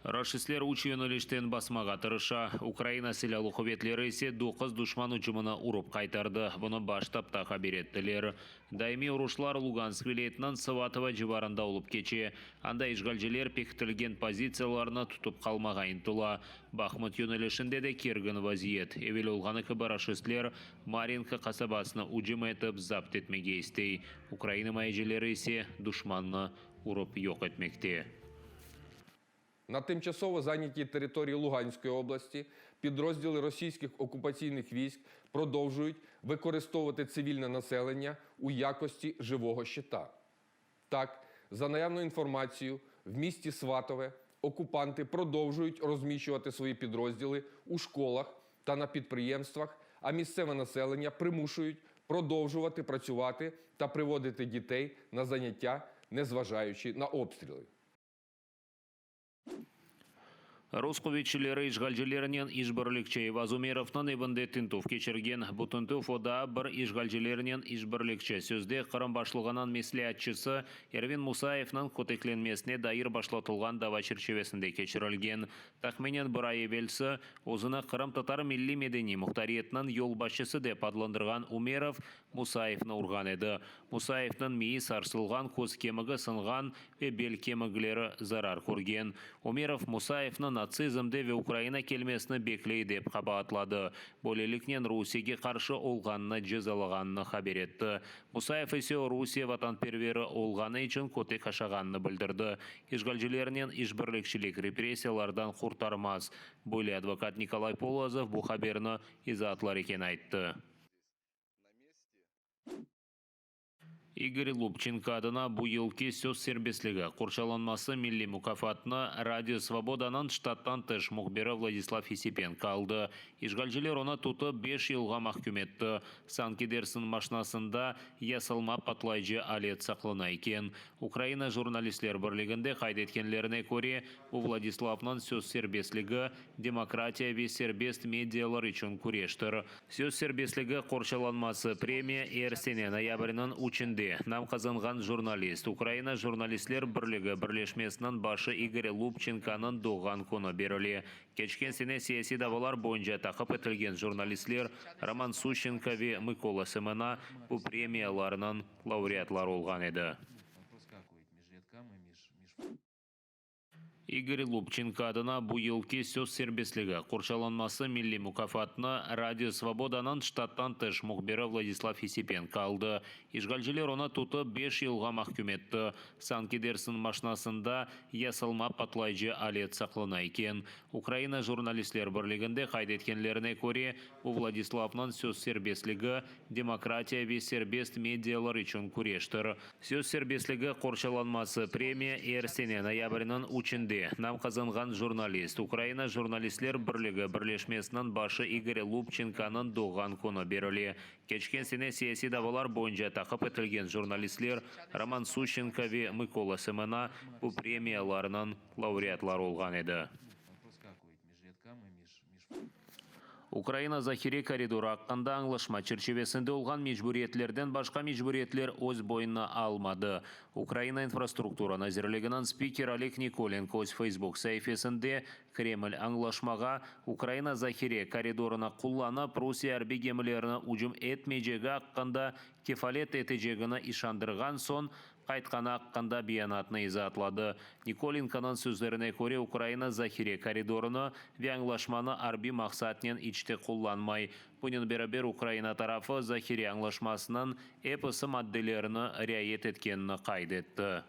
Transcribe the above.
Рашислер учу юнелиштен басмаға тырыша. Украина силялы хубетлері есе 9 душман учымына урып қайтарды. Бұны баштапта хабереттілер. Дайми урушлар Луганск вилетінен Саватова жыварында олып кече. Анда ишгалжелер пектілген позицияларына тұтып қалмағайын тұла. Бахмут юнелишінде де керген вазиет. Евел олғаны кібі рашислер Маринка қасабасына ұжым етіп запт етмеге істей. Украина майжелері есе душманны урып йоқ етмекте. На тимчасово зайнятій території Луганської області підрозділи російських окупаційних військ продовжують використовувати цивільне населення у якості живого щита. Так, за наявною інформацією, в місті Сватове окупанти продовжують розміщувати свої підрозділи у школах та на підприємствах, а місцеве населення примушують продовжувати працювати та приводити дітей на заняття, незважаючи на обстріли. Росковичілері ішгалжелерінен ішбірлікчей Вазумеровнан ебінде тінтув кечірген. Бұтынтув ода бір ішгалжелерінен ішбірлікчі. Сөзде қырым башлығанан меслиятчысы Эрвин Мусаевнан көтекленмесіне дайыр башлатылған дава черчевесінде кечірілген. Тахменен бір ай евелсі, озына қырым татар милли медени мұқтариетнан ел башчысы деп адландырған Умеров Мусаевны ұрған еді. Мусаевнан мейі сарсылған, көз кемігі сынған ве бел кемігілері зарар көрген. Умеров Мусаевны нацизмде ве Украина келмесіні беклей деп қабатлады. Болелікнен Русиге қаршы олғанны жезалығанны хабер етті. Мусаев есе Русия ватанпервері олғаны үшін көте қашағанны білдірді. Ишгалжелерінен ішбірлікшілік репрессиялардан құртармаз. Бөлі адвокат Николай Полозов бұл хаберні изатлар екен айтты. Игорь Лубченко адына бұл елке сөз сербеслігі қоршаланмасы милли мукафатына Радио Свободанан штаттан тыш мұхбері Владислав Есипенко алды. Ишгалжелер оны туты 5 елға махкүм етті. Санкедерсін машинасында ясылма патлайжы алет сақлына екен. Украина журналистлер бірлігінде қайдеткенлеріне көре, бұл Владиславнан сөз сербеслігі демократия ве сербест медиалар үшін күрештір. Сөз сербеслігі қоршаланмасы премия ерсене ноябрінің учінде нам қазанған журналист. Украина журналистлер бірлігі бірлешмесінің башы Игорь Лубченконың доған көні берілі. Кечкен сене сияси давалар бойынша тақып етілген журналистлер Роман Сущенко ве Микола Семена бұл премияларының лауреатлар олған еді. Игорь Лубченко адына бұл елке сөз сербеслігі қоршаланмасы милли мукафатына Радио Свободанан штаттан тыш мұхбері Владислав Есипенко алды. Ишгалжелер оны туты 5 елға махкүм етті. Санкедерсін машинасында ясылма патлайжы алет сақлына екен. Украина журналистлер бірлігінде қайдеткенлеріне көре, бұл Владиславнан сөз сербеслігі демократия ве сербест медиалар үшін күрештір. Сөз сербеслігі қоршаланмасы премия ерсене ноябрінің учінде нам қазанған журналист. Украина журналистлер бірлігі бірлешмесінің башы Игорь Лубченконың доған көні берілі. Кечкен сене сияси давалар бойынша тақып етілген журналистлер Роман Сущенко ве Микола Семена бұл премияларының лауреатлар олған еді. Украина захире коридоры аққанда аңлашма черчевесінде олған межбүриетлерден башқа межбүриетлер өз бойына алмады. Украина инфраструктура назирлігінің спикер Олег Николенко өз Facebook сәйфесінде Кремль аңлашмаға Украина захире коридорына құлланып Русия әрбі гемілеріні ұжым етмейжегі аққанда кефалет етежегіні ишандырған сон қайтқаны аққанда биянатны изатлады. Николенконың сөздеріне көре Украина захире коридорыны ве аңлашманы арби мақсатнен ичте құлланмай. Бұнын берабер Украина тарафы захире аңлашмасының эпысы мадделеріні ряет еткеніні қайдетті.